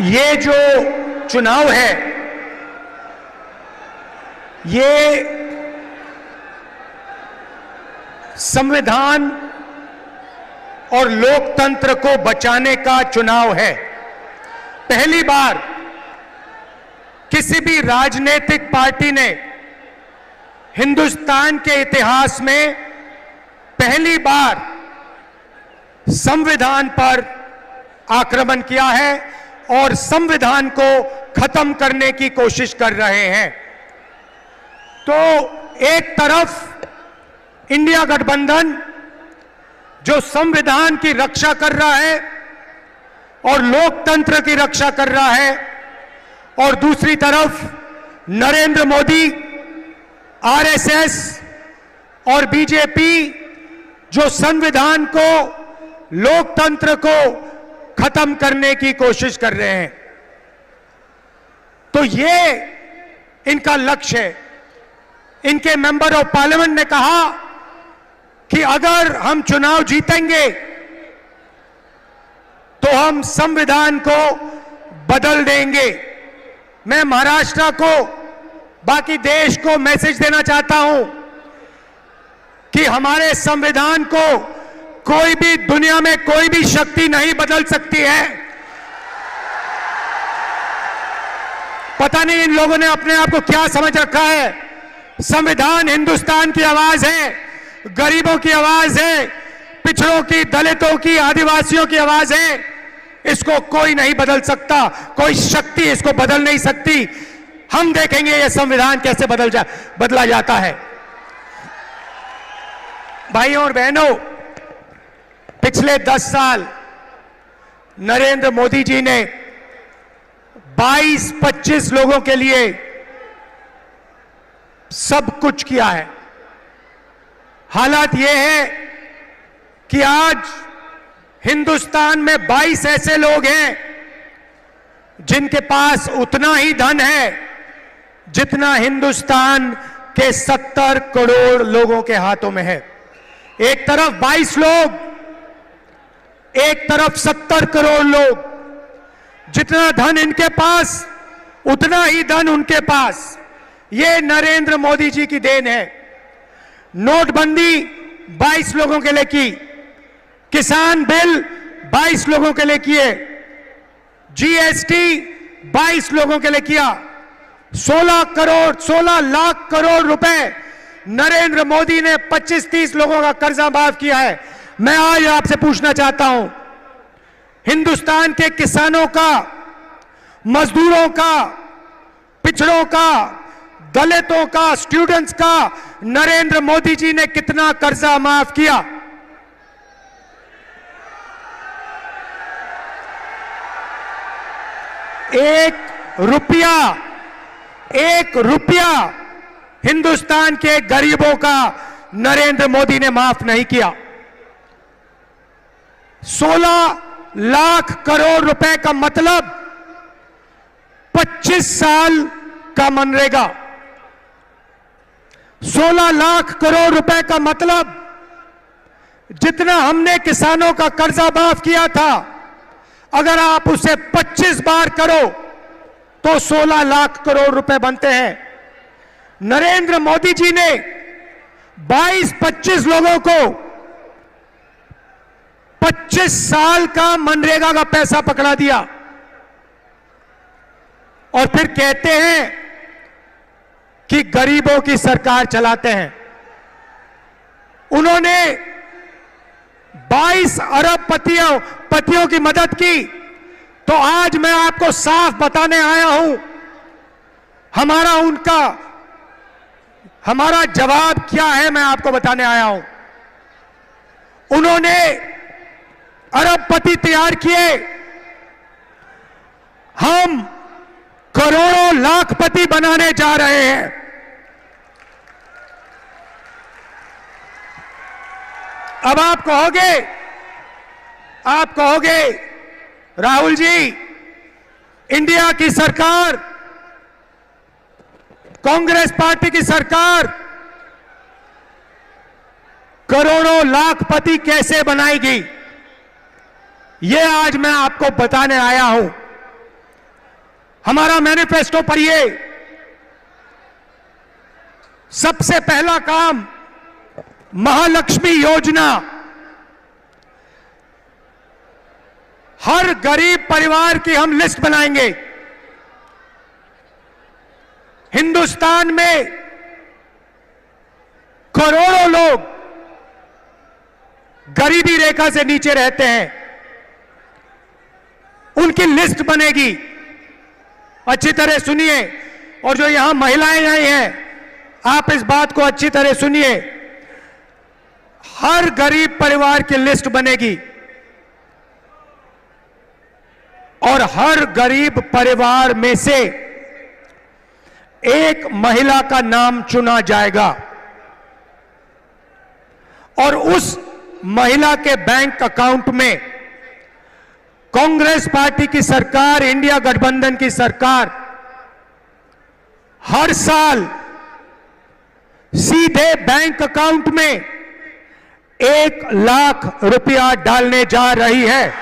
ये जो चुनाव है ये संविधान और लोकतंत्र को बचाने का चुनाव है। पहली बार किसी भी राजनीतिक पार्टी ने हिंदुस्तान के इतिहास में पहली बार संविधान पर आक्रमण किया है और संविधान को खत्म करने की कोशिश कर रहे हैं। तो एक तरफ इंडिया गठबंधन जो संविधान की रक्षा कर रहा है और लोकतंत्र की रक्षा कर रहा है, और दूसरी तरफ नरेंद्र मोदी, आरएसएस और बीजेपी जो संविधान को, लोकतंत्र को खत्म करने की कोशिश कर रहे हैं। तो ये इनका लक्ष्य है। इनके मेंबर ऑफ पार्लियामेंट ने कहा कि अगर हम चुनाव जीतेंगे तो हम संविधान को बदल देंगे। मैं महाराष्ट्र को, बाकी देश को मैसेज देना चाहता हूं कि हमारे संविधान को कोई भी, दुनिया में कोई भी शक्ति नहीं बदल सकती है। पता नहीं इन लोगों ने अपने आप को क्या समझ रखा है। संविधान हिंदुस्तान की आवाज है, गरीबों की आवाज है, पिछड़ों की, दलितों की, आदिवासियों की आवाज है। इसको कोई नहीं बदल सकता, कोई शक्ति इसको बदल नहीं सकती। हम देखेंगे ये संविधान कैसे बदला जाता है। भाइयों और बहनों, पिछले 10 साल नरेंद्र मोदी जी ने 22-25 लोगों के लिए सब कुछ किया है। हालात यह है कि आज हिंदुस्तान में 22 ऐसे लोग हैं जिनके पास उतना ही धन है जितना हिंदुस्तान के 70 करोड़ लोगों के हाथों में है। एक तरफ 22 लोग, एक तरफ 70 करोड़ लोग। जितना धन इनके पास उतना ही धन उनके पास। ये नरेंद्र मोदी जी की देन है। नोटबंदी 22 लोगों के लिए की, किसान बिल 22 लोगों के लिए किए, जीएसटी 22 लोगों के लिए किया, 16 लाख करोड़ रुपए नरेंद्र मोदी ने 25-30 लोगों का कर्जा माफ किया है। मैं आज आपसे पूछना चाहता हूं, हिंदुस्तान के किसानों का, मजदूरों का, पिछड़ों का, दलितों का, स्टूडेंट्स का नरेंद्र मोदी जी ने कितना कर्जा माफ किया? एक रुपया हिंदुस्तान के गरीबों का नरेंद्र मोदी ने माफ नहीं किया। 16 लाख करोड़ रुपए का मतलब 25 साल का मनरेगा। 16 लाख करोड़ रुपए का मतलब जितना हमने किसानों का कर्जा माफ किया था, अगर आप उसे 25 बार करो तो 16 लाख करोड़ रुपए बनते हैं। नरेंद्र मोदी जी ने 22-25 लोगों को 25 साल का मनरेगा का पैसा पकड़ा दिया और फिर कहते हैं कि गरीबों की सरकार चलाते हैं। उन्होंने 22 अरब पतियों की मदद की। तो आज मैं आपको साफ बताने आया हूं, हमारा जवाब क्या है, मैं आपको बताने आया हूं। उन्होंने अरबपति तैयार किए, हम करोड़ों लाखपति बनाने जा रहे हैं। अब आप कहोगे राहुल जी, इंडिया की सरकार, कांग्रेस पार्टी की सरकार करोड़ों लाखपति कैसे बनाएगी? ये आज मैं आपको बताने आया हूं। हमारा मैनिफेस्टो पढ़िए। सबसे पहला काम महालक्ष्मी योजना। हर गरीब परिवार की हम लिस्ट बनाएंगे। हिंदुस्तान में करोड़ों लोग गरीबी रेखा से नीचे रहते हैं, उनकी लिस्ट बनेगी। अच्छी तरह सुनिए, और जो यहां महिलाएं आई हैं, आप इस बात को अच्छी तरह सुनिए। हर गरीब परिवार की लिस्ट बनेगी और हर गरीब परिवार में से एक महिला का नाम चुना जाएगा और उस महिला के बैंक अकाउंट में कांग्रेस पार्टी की सरकार, इंडिया गठबंधन की सरकार हर साल सीधे बैंक अकाउंट में 1 लाख रुपया डालने जा रही है।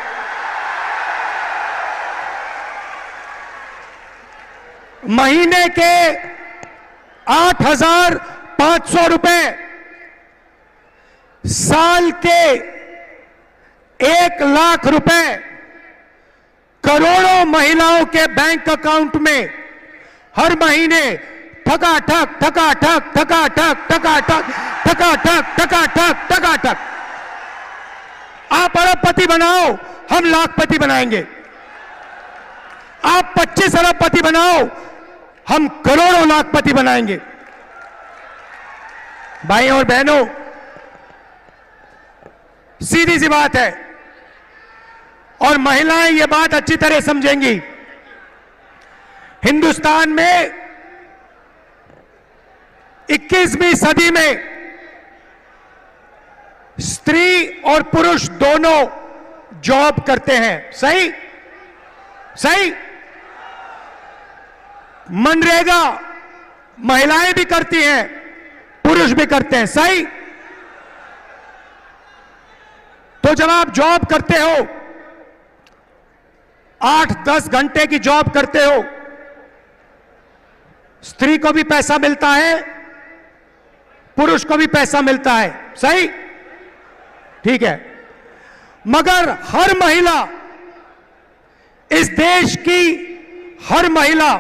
महीने के 8,500 रुपए, साल के 1 लाख रुपए करोड़ों महिलाओं के बैंक अकाउंट में हर महीने ठकाठक ठकाठक ठकाठक ठकाठक ठकाठक ठकाठक ठकाठक। आप अरबपति बनाओ, हम लाखपति बनाएंगे। आप 25 अरबपति बनाओ, हम करोड़ों लाखपति बनाएंगे। भाइयों और बहनों, सीधी सी बात है और महिलाएं ये बात अच्छी तरह समझेंगी। हिंदुस्तान में 21वीं सदी में स्त्री और पुरुष दोनों जॉब करते हैं। सही सही। मनरेगा महिलाएं भी करती हैं, पुरुष भी करते हैं। सही। तो जब आप जॉब करते हो, 8-10 घंटे की जॉब करते हो, स्त्री को भी पैसा मिलता है, पुरुष को भी पैसा मिलता है। सही, ठीक है। मगर हर महिला, इस देश की हर महिला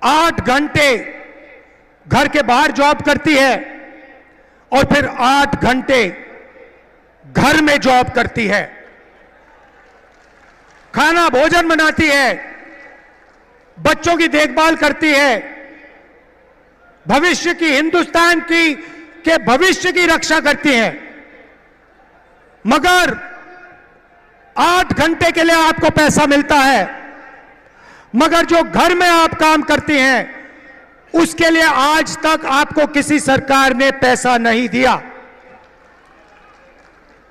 8 घंटे घर के बाहर जॉब करती है और फिर 8 घंटे घर में जॉब करती है। खाना भोजन बनाती है, बच्चों की देखभाल करती है, भविष्य की, हिंदुस्तान की के भविष्य की रक्षा करती है। मगर 8 घंटे के लिए आपको पैसा मिलता है, मगर जो घर में आप काम करती हैं उसके लिए आज तक आपको किसी सरकार ने पैसा नहीं दिया।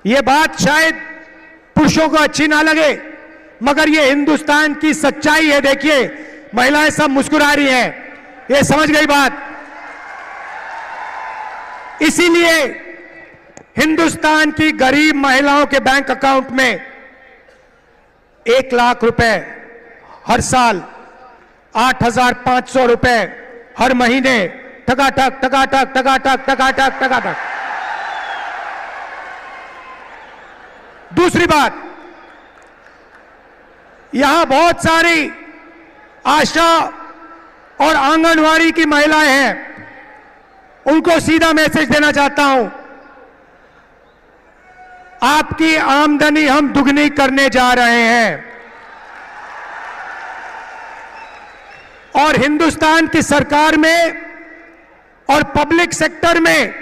यह बात शायद पुरुषों को अच्छी ना लगे, मगर यह हिंदुस्तान की सच्चाई है। देखिए, महिलाएं सब मुस्कुरा रही हैं, ये समझ गई बात। इसीलिए हिंदुस्तान की गरीब महिलाओं के बैंक अकाउंट में 1 लाख रुपए हर साल, 8,500 रुपए हर महीने, ठकाठक ठकाठक ठकाठक ठकाठक ठकाठक। दूसरी बात, यहां बहुत सारी आशा और आंगनवाड़ी की महिलाएं हैं, उनको सीधा मैसेज देना चाहता हूं, आपकी आमदनी हम दुगनी करने जा रहे हैं और हिंदुस्तान की सरकार में और पब्लिक सेक्टर में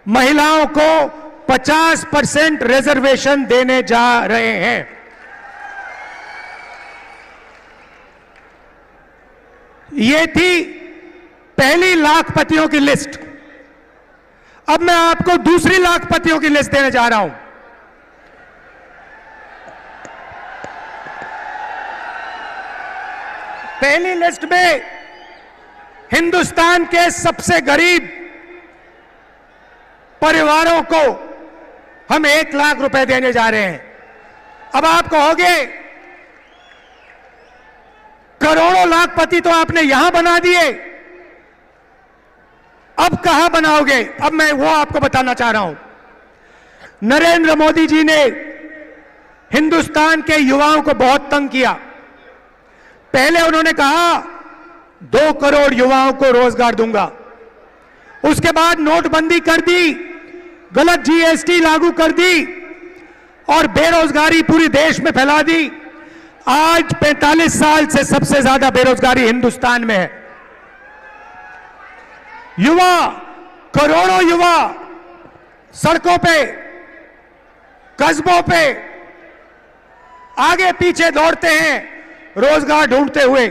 महिलाओं को 50% रिजर्वेशन देने जा रहे हैं। ये थी पहली लाखपतियों की लिस्ट। अब मैं आपको दूसरी लाखपतियों की लिस्ट देने जा रहा हूं। पहली लिस्ट में हिंदुस्तान के सबसे गरीब परिवारों को हम 1 लाख रुपए देने जा रहे हैं। अब आप कहोगे लाखपति तो आपने यहां बना दिए, अब कहां बनाओगे? अब मैं वो आपको बताना चाह रहा हूं। नरेंद्र मोदी जी ने हिंदुस्तान के युवाओं को बहुत तंग किया। पहले उन्होंने कहा 2 करोड़ युवाओं को रोजगार दूंगा, उसके बाद नोटबंदी कर दी, गलत जीएसटी लागू कर दी और बेरोजगारी पूरी देश में फैला दी। आज 45 साल से सबसे ज्यादा बेरोजगारी हिंदुस्तान में है। युवा, करोड़ों युवा सड़कों पे, कस्बों पे आगे पीछे दौड़ते हैं रोजगार ढूंढते हुए,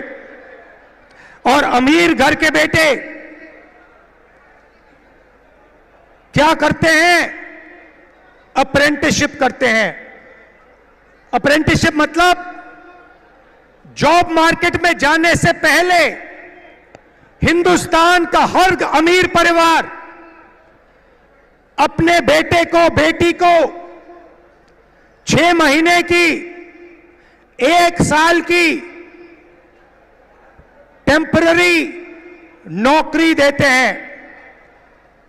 और अमीर घर के बेटे क्या करते हैं? अप्रेंटिसशिप करते हैं। अप्रेंटिसशिप मतलब जॉब मार्केट में जाने से पहले हिंदुस्तान का हर अमीर परिवार अपने बेटे को, बेटी को 6 महीने की, 1 साल की टेम्पररी नौकरी देते हैं।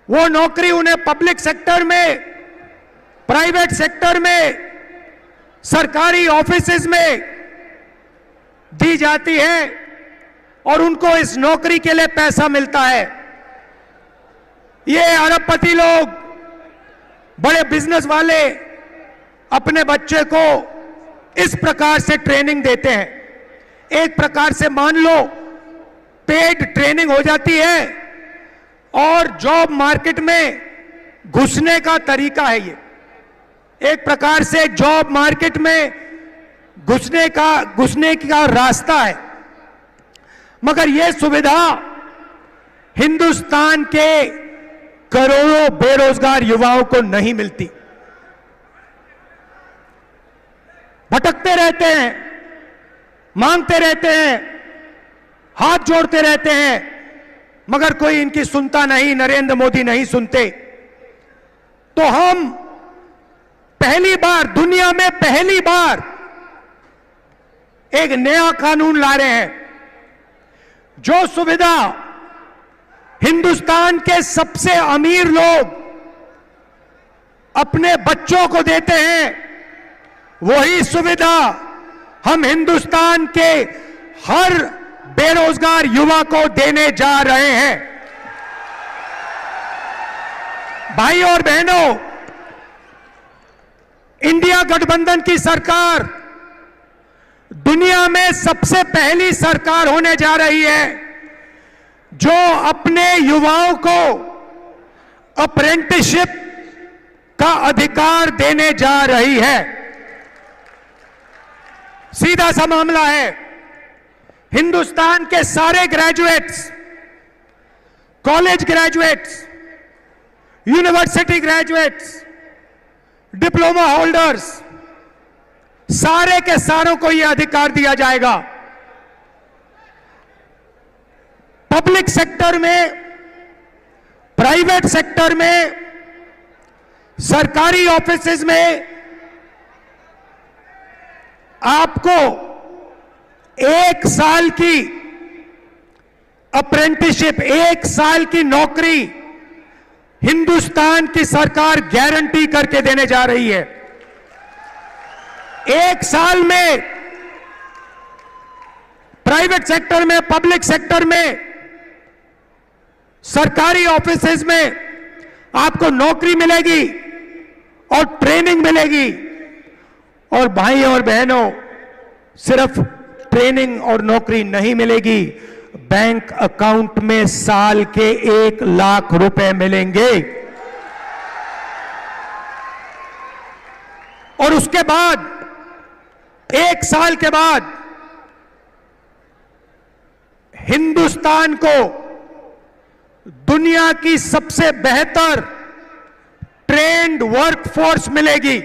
वो नौकरी उन्हें पब्लिक सेक्टर में, प्राइवेट सेक्टर में, सरकारी ऑफिसेज में दी जाती है और उनको इस नौकरी के लिए पैसा मिलता है। ये अरबपति लोग, बड़े बिजनेस वाले अपने बच्चे को इस प्रकार से ट्रेनिंग देते हैं। एक प्रकार से मान लो पेड ट्रेनिंग हो जाती है और जॉब मार्केट में घुसने का तरीका है ये। एक प्रकार से जॉब मार्केट में घुसने का रास्ता है। मगर यह सुविधा हिंदुस्तान के करोड़ों बेरोजगार युवाओं को नहीं मिलती। भटकते रहते हैं, मांगते रहते हैं, हाथ जोड़ते रहते हैं, मगर कोई इनकी सुनता नहीं, नरेंद्र मोदी नहीं सुनते। तो हम पहली बार, दुनिया में पहली बार एक नया कानून ला रहे हैं जो सुविधा हिंदुस्तान के सबसे अमीर लोग अपने बच्चों को देते हैं, वही सुविधा हम हिंदुस्तान के हर बेरोजगार युवा को देने जा रहे हैं। भाई और बहनों, इंडिया गठबंधन की सरकार दुनिया में सबसे पहली सरकार होने जा रही है जो अपने युवाओं को अप्रेंटिसशिप का अधिकार देने जा रही है। सीधा सा मामला है, हिंदुस्तान के सारे graduates, college graduates, university graduates, diploma holders, सारे के सारों को यह अधिकार दिया जाएगा। पब्लिक सेक्टर में, प्राइवेट सेक्टर में, सरकारी ऑफिसेज में आपको 1 साल की अप्रेंटिसशिप, 1 साल की नौकरी हिंदुस्तान की सरकार गारंटी करके देने जा रही है। 1 साल में प्राइवेट सेक्टर में, पब्लिक सेक्टर में, सरकारी ऑफिसेज में आपको नौकरी मिलेगी और ट्रेनिंग मिलेगी। और भाई और बहनों, सिर्फ ट्रेनिंग और नौकरी नहीं मिलेगी, बैंक अकाउंट में साल के 1 लाख रुपए मिलेंगे। और उसके बाद 1 साल के बाद हिंदुस्तान को दुनिया की सबसे बेहतर ट्रेंड वर्कफोर्स मिलेगी।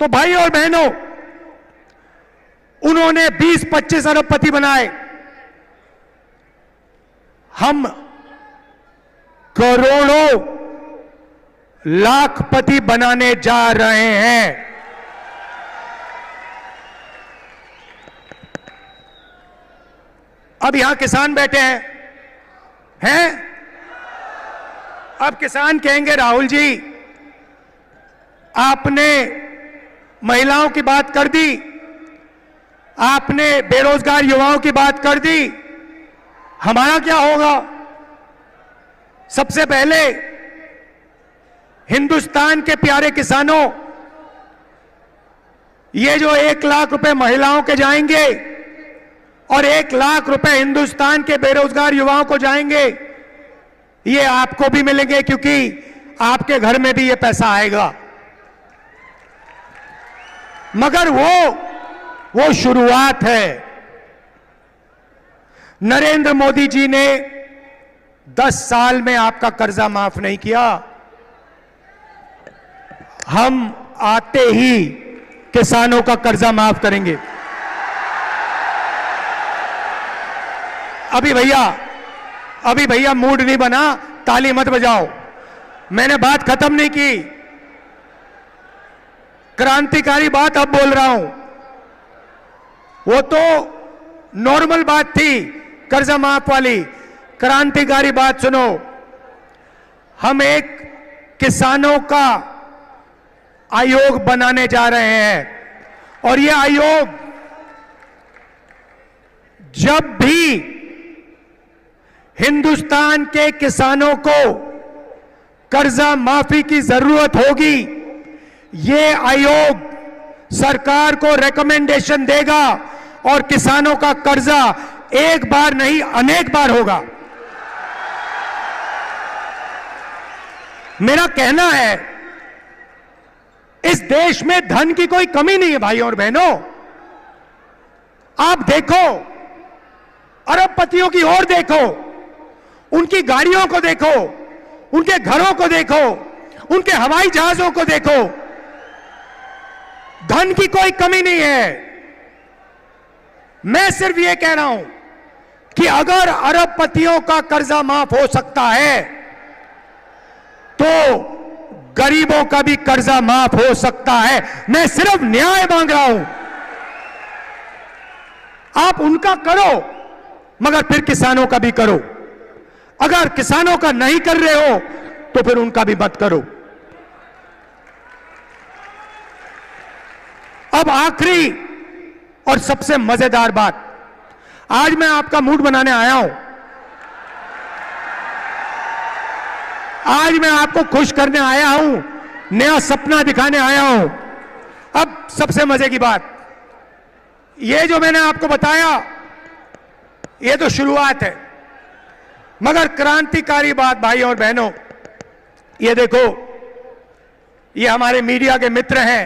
तो भाई और बहनों, उन्होंने 20-25 अरबपति बनाए, हम करोड़ों लाखपति बनाने जा रहे हैं। अब यहां किसान बैठे हैं? अब किसान कहेंगे राहुल जी आपने महिलाओं की बात कर दी, आपने बेरोजगार युवाओं की बात कर दी, हमारा क्या होगा? सबसे पहले हिंदुस्तान के प्यारे किसानों, ये जो 1 लाख रुपए महिलाओं के जाएंगे और 1 लाख रुपए हिंदुस्तान के बेरोजगार युवाओं को जाएंगे, ये आपको भी मिलेंगे क्योंकि आपके घर में भी ये पैसा आएगा। मगर वो शुरुआत है। नरेंद्र मोदी जी ने 10 साल में आपका कर्जा माफ नहीं किया। हम आते ही किसानों का कर्जा माफ करेंगे। अभी भैया मूड नहीं बना, ताली मत बजाओ, मैंने बात खत्म नहीं की। क्रांतिकारी बात अब बोल रहा हूं। वो तो नॉर्मल बात थी कर्जा माफ वाली, क्रांतिकारी बात सुनो। हम एक किसानों का आयोग बनाने जा रहे हैं और यह आयोग जब भी हिंदुस्तान के किसानों को कर्जा माफी की जरूरत होगी, ये आयोग सरकार को रिकमेंडेशन देगा और किसानों का कर्जा एक बार नहीं अनेक बार होगा। मेरा कहना है इस देश में धन की कोई कमी नहीं है भाइयों और बहनों। आप देखो, अरबपतियों की ओर देखो, उनकी गाड़ियों को देखो, उनके घरों को देखो, उनके हवाई जहाजों को देखो। धन की कोई कमी नहीं है। मैं सिर्फ यह कह रहा हूं कि अगर अरबपतियों का कर्जा माफ हो सकता है तो गरीबों का भी कर्जा माफ हो सकता है। मैं सिर्फ न्याय मांग रहा हूं। आप उनका करो मगर फिर किसानों का भी करो। अगर किसानों का नहीं कर रहे हो तो फिर उनका भी मत करो। अब आखिरी और सबसे मजेदार बात, आज मैं आपका मूड बनाने आया हूं। आज मैं आपको खुश करने आया हूं, नया सपना दिखाने आया हूं। अब सबसे मजे की बात, ये जो मैंने आपको बताया ये तो शुरुआत है, मगर क्रांतिकारी बात भाइयों और बहनों, ये देखो, ये हमारे मीडिया के मित्र हैं,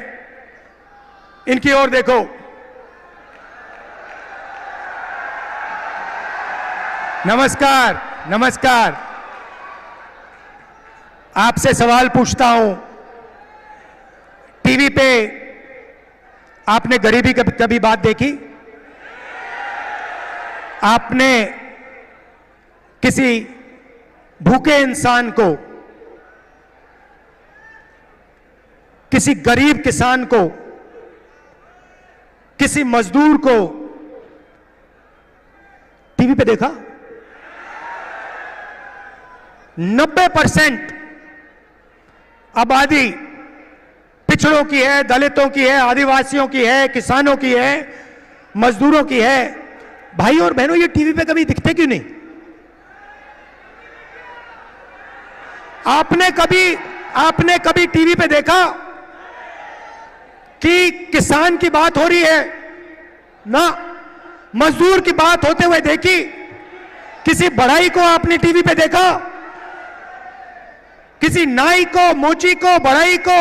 इनकी ओर देखो। नमस्कार, नमस्कार। आपसे सवाल पूछता हूं, टीवी पे आपने गरीबी की कभी बात देखी? आपने किसी भूखे इंसान को, किसी गरीब किसान को, किसी मजदूर को टीवी पे देखा? 90% आबादी पिछड़ों की है, दलितों की है, आदिवासियों की है, किसानों की है, मजदूरों की है। भाई और बहनों, ये टीवी पे कभी दिखते क्यों नहीं? आपने कभी टीवी पे देखा कि किसान की बात हो रही है? ना। मजदूर की बात होते हुए देखी? किसी बढ़ई को आपने टीवी पे देखा? किसी नाई को, मोची को, बढ़ई को,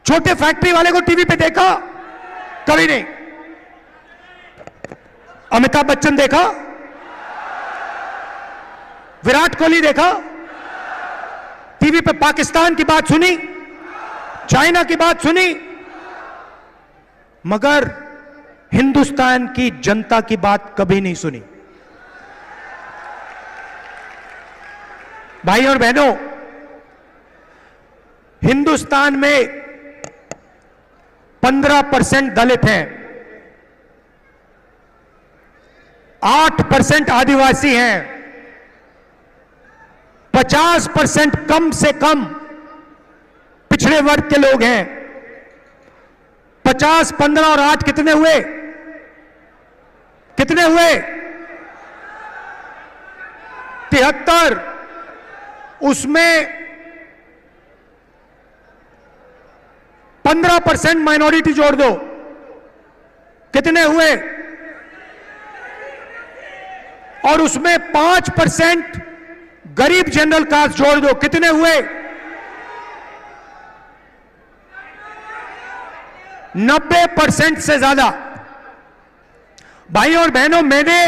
छोटे फैक्ट्री वाले को टीवी पे देखा? कभी नहीं। अमिताभ बच्चन देखा? विराट कोहली देखा? टीवी पे पाकिस्तान की बात सुनी? चाइना की बात सुनी? मगर हिंदुस्तान की जनता की बात कभी नहीं सुनी। भाइयों और बहनों, हिंदुस्तान में 15% दलित हैं। 8% आदिवासी हैं, 50% कम से कम पिछड़े वर्ग के लोग हैं। 50, 15 और 8 कितने हुए? कितने हुए? 73। उसमें 15% माइनॉरिटी जोड़ दो, कितने हुए? और उसमें 5% गरीब जनरल कास्ट जोड़ दो, कितने हुए? 90% से ज्यादा। भाई और बहनों, मैंने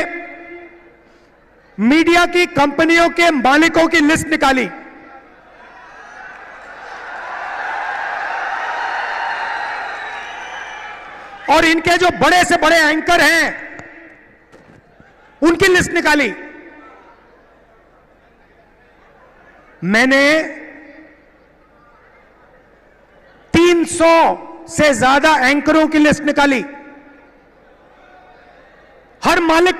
मीडिया की कंपनियों के मालिकों की लिस्ट निकाली। और इनके जो बड़े से बड़े एंकर हैं उनकी लिस्ट निकाली। मैंने 300 से ज्यादा एंकरों की लिस्ट निकाली, हर मालिक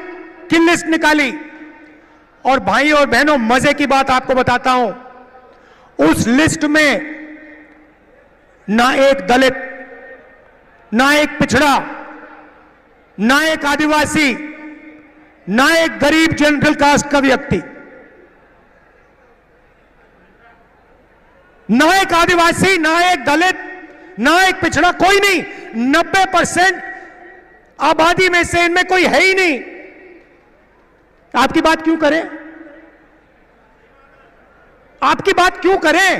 की लिस्ट निकाली। और भाई और बहनों, मजे की बात आपको बताता हूं, उस लिस्ट में ना एक दलित, ना एक पिछड़ा, ना एक आदिवासी, ना एक गरीब जनरल कास्ट का व्यक्ति, ना एक आदिवासी, ना एक दलित, ना एक पिछड़ा, कोई नहीं। 90% आबादी में से इनमें कोई है ही नहीं। आपकी बात क्यों करें? आपकी बात क्यों करें?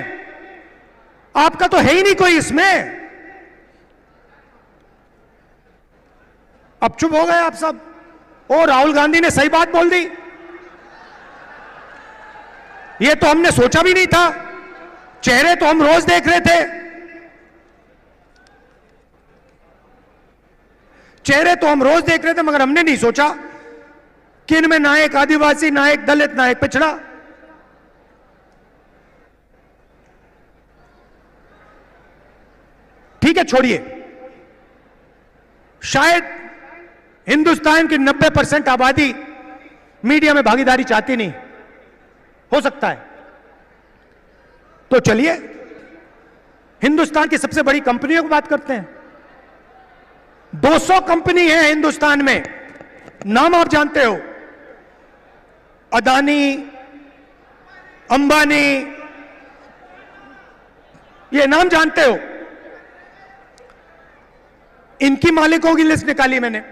आपका तो है ही नहीं कोई इसमें। अब चुप हो गए आप सब। ओ, राहुल गांधी ने सही बात बोल दी, ये तो हमने सोचा भी नहीं था। चेहरे तो हम रोज देख रहे थे, चेहरे तो हम रोज देख रहे थे, मगर हमने नहीं सोचा कि इनमें ना एक आदिवासी, ना एक दलित, ना एक पिछड़ा। ठीक है, छोड़िए। शायद हिंदुस्तान की 90% आबादी मीडिया में भागीदारी चाहती नहीं, हो सकता है। तो चलिए हिंदुस्तान की सबसे बड़ी कंपनियों की बात करते हैं। 200 कंपनी है हिंदुस्तान में, नाम आप जानते हो, अदानी, अंबानी, ये नाम जानते हो। इनकी मालिकों की लिस्ट निकाली मैंने,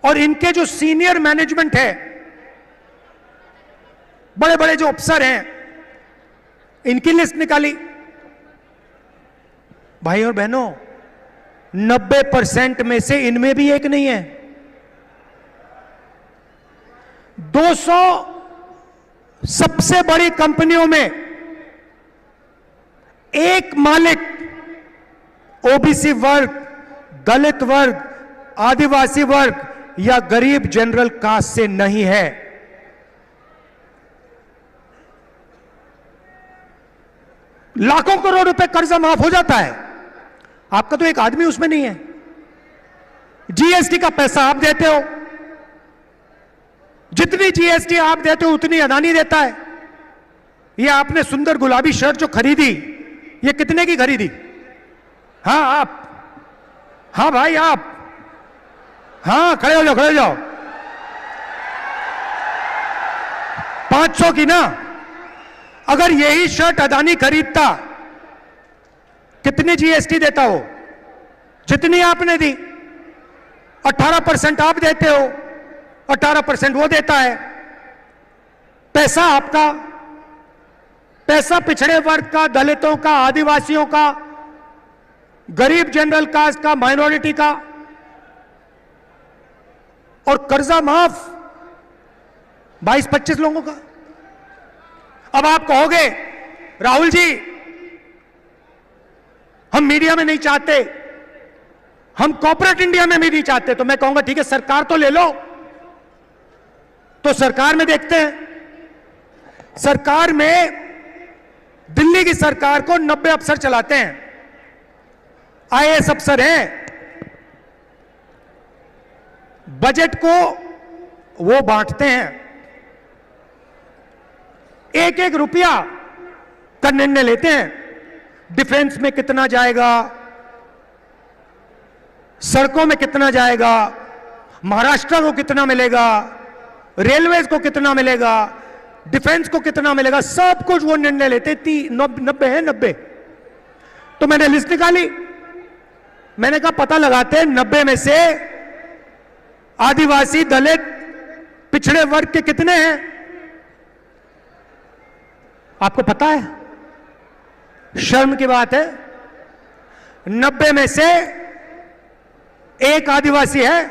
और इनके जो सीनियर मैनेजमेंट है, बड़े बड़े जो अफसर हैं, इनकी लिस्ट निकाली। भाई और बहनों, 90% में से इनमें भी एक नहीं है। 200 सबसे बड़ी कंपनियों में एक मालिक ओबीसी वर्ग, दलित वर्ग, आदिवासी वर्ग या गरीब जनरल कास्ट से नहीं है। लाखों करोड़ रुपए कर्जा माफ हो जाता है, आपका तो एक आदमी उसमें नहीं है। जीएसटी का पैसा आप देते हो, जितनी जीएसटी आप देते हो उतनी अदानी देता है। ये आपने सुंदर गुलाबी शर्ट जो खरीदी, ये कितने की खरीदी? हाँ आप, हाँ भाई आप, हाँ खड़े हो जाओ, खड़े हो जाओ। 500 की ना? अगर यही शर्ट अदानी खरीदता, कितनी जीएसटी देता वो? जितनी आपने दी। 18% आप देते हो, 18% वो देता है। पैसा आपका, पैसा पिछड़े वर्ग का, दलितों का, आदिवासियों का, गरीब जनरल कास्ट का, माइनॉरिटी का। और कर्जा माफ 22-25 लोगों का। अब आप कहोगे राहुल जी, हम मीडिया में नहीं चाहते, हम कॉर्पोरेट इंडिया में भी नहीं चाहते। तो मैं कहूंगा ठीक है, सरकार तो ले लो। तो सरकार में देखते हैं। सरकार में दिल्ली की सरकार को 90 अफसर चलाते हैं, आईएएस अफसर हैं। बजट को वो बांटते हैं, एक एक रुपया का निर्णय लेते हैं। डिफेंस में कितना जाएगा, सड़कों में कितना जाएगा, महाराष्ट्र को कितना मिलेगा, रेलवेज को कितना मिलेगा, डिफेंस को कितना मिलेगा, सब कुछ वो निर्णय लेते। 90 है 90। तो मैंने लिस्ट निकाली, मैंने कहा पता लगाते हैं 90 में से आदिवासी, दलित, पिछड़े वर्ग के कितने हैं। आपको पता है, शर्म की बात है, 90 में से एक आदिवासी है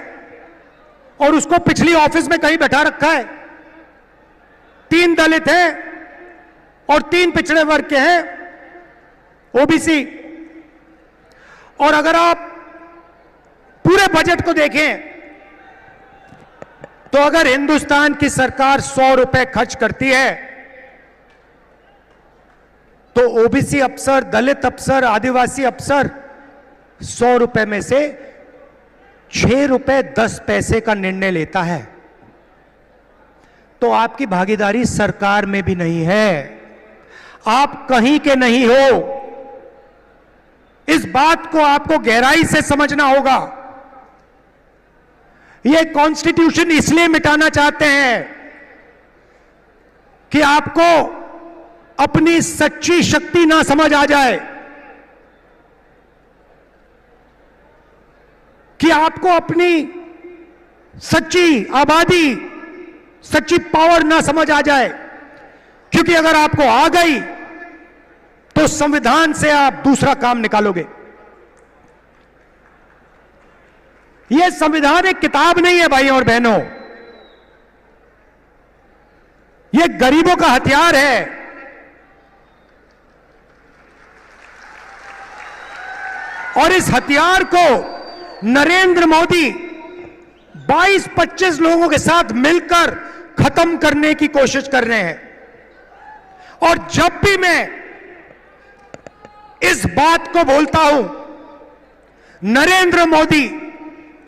और उसको पिछली ऑफिस में कहीं बैठा रखा है। 3 दलित हैं और 3 पिछड़े वर्ग के हैं, ओबीसी। और अगर आप पूरे बजट को देखें तो अगर हिंदुस्तान की सरकार 100 रुपए खर्च करती है तो ओबीसी अफसर, दलित अफसर, आदिवासी अफसर 100 रुपए में से 6 रुपए 10 पैसे का निर्णय लेता है। तो आपकी भागीदारी सरकार में भी नहीं है, आप कहीं के नहीं हो। इस बात को आपको गहराई से समझना होगा। ये कॉन्स्टिट्यूशन इसलिए मिटाना चाहते हैं कि आपको अपनी सच्ची शक्ति ना समझ आ जाए, कि आपको अपनी सच्ची आबादी, सच्ची पावर ना समझ आ जाए। क्योंकि अगर आपको आ गई तो संविधान से आप दूसरा काम निकालोगे। यह संविधान एक किताब नहीं है भाइयों और बहनों, यह गरीबों का हथियार है। और इस हथियार को नरेंद्र मोदी 22-25 लोगों के साथ मिलकर खत्म करने की कोशिश कर रहे हैं। और जब भी मैं इस बात को बोलता हूं, नरेंद्र मोदी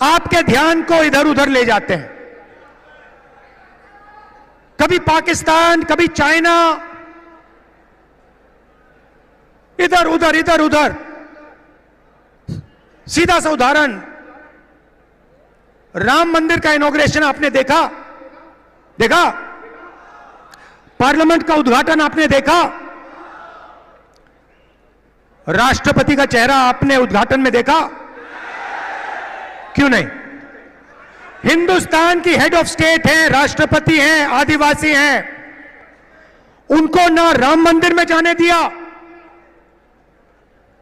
आपके ध्यान को इधर उधर ले जाते हैं। कभी पाकिस्तान, कभी चाइना, इधर उधर इधर उधर। सीधा सा उदाहरण, राम मंदिर का इनॉग्रेशन आपने देखा? पार्लियामेंट का उद्घाटन आपने देखा? राष्ट्रपति का चेहरा आपने उद्घाटन में देखा? क्यों नहीं? हिंदुस्तान की हेड ऑफ स्टेट हैं, राष्ट्रपति हैं, आदिवासी हैं, उनको ना राम मंदिर में जाने दिया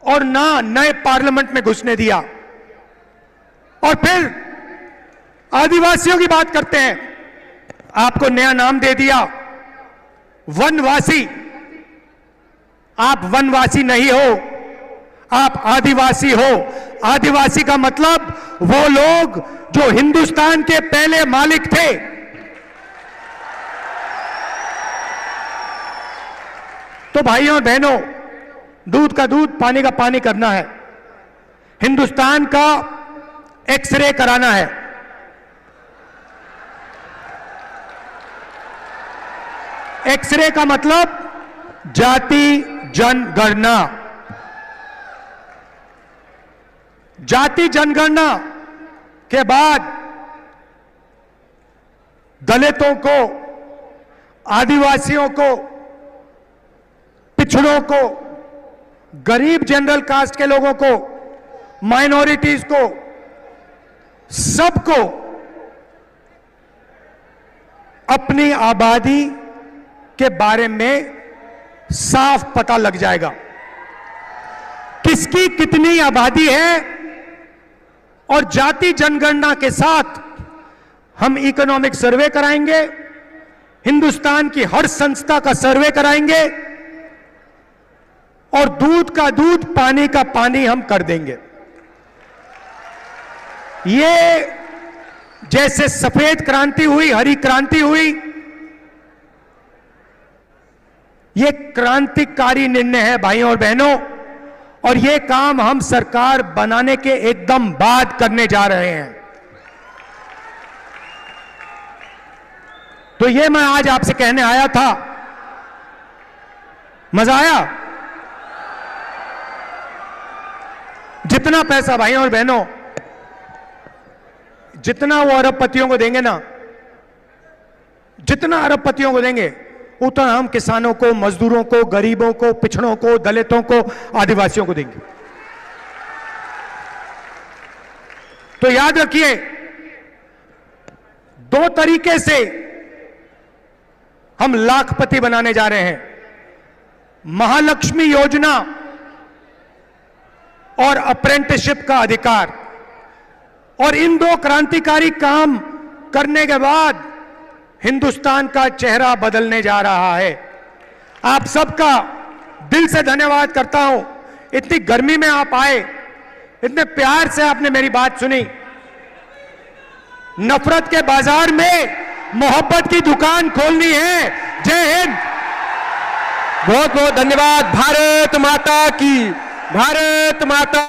और ना नए पार्लियामेंट में घुसने दिया। और फिर आदिवासियों की बात करते हैं, आपको नया नाम दे दिया, वनवासी। आप वनवासी नहीं हो, आप आदिवासी हो। आदिवासी का मतलब वो लोग जो हिंदुस्तान के पहले मालिक थे। तो भाइयों और बहनों, दूध का दूध, पानी का पानी करना है। हिंदुस्तान का एक्सरे कराना है। एक्सरे का मतलब जाति जनगणना। जाति जनगणना के बाद दलितों को, आदिवासियों को, पिछड़ों को, गरीब जनरल कास्ट के लोगों को, माइनॉरिटीज को, सबको अपनी आबादी के बारे में साफ पता लग जाएगा, किसकी कितनी आबादी है। और जाति जनगणना के साथ हम इकोनॉमिक सर्वे कराएंगे, हिंदुस्तान की हर संस्था का सर्वे कराएंगे और दूध का दूध, पानी का पानी हम कर देंगे। ये जैसे सफेद क्रांति हुई, हरी क्रांति हुई, ये क्रांतिकारी निर्णय है भाइयों और बहनों। और ये काम हम सरकार बनाने के एकदम बाद करने जा रहे हैं। तो ये मैं आज आपसे कहने आया था। मजा आया? जितना पैसा भाइयों और बहनों, जितना वो अरबपतियों को देंगे ना, जितना अरबपतियों को देंगे, उतना हम किसानों को, मजदूरों को, गरीबों को, पिछड़ों को, दलितों को, आदिवासियों को देंगे। तो याद रखिए, दो तरीके से हम लाखपति बनाने जा रहे हैं। महालक्ष्मी योजना और अप्रेंटिसशिप का अधिकार। और इन दो क्रांतिकारी काम करने के बाद हिंदुस्तान का चेहरा बदलने जा रहा है। आप सबका दिल से धन्यवाद करता हूं। इतनी गर्मी में आप आए, इतने प्यार से आपने मेरी बात सुनी। नफरत के बाजार में मोहब्बत की दुकान खोलनी है। जय हिंद। बहुत बहुत धन्यवाद। भारत माता की, भारत माता।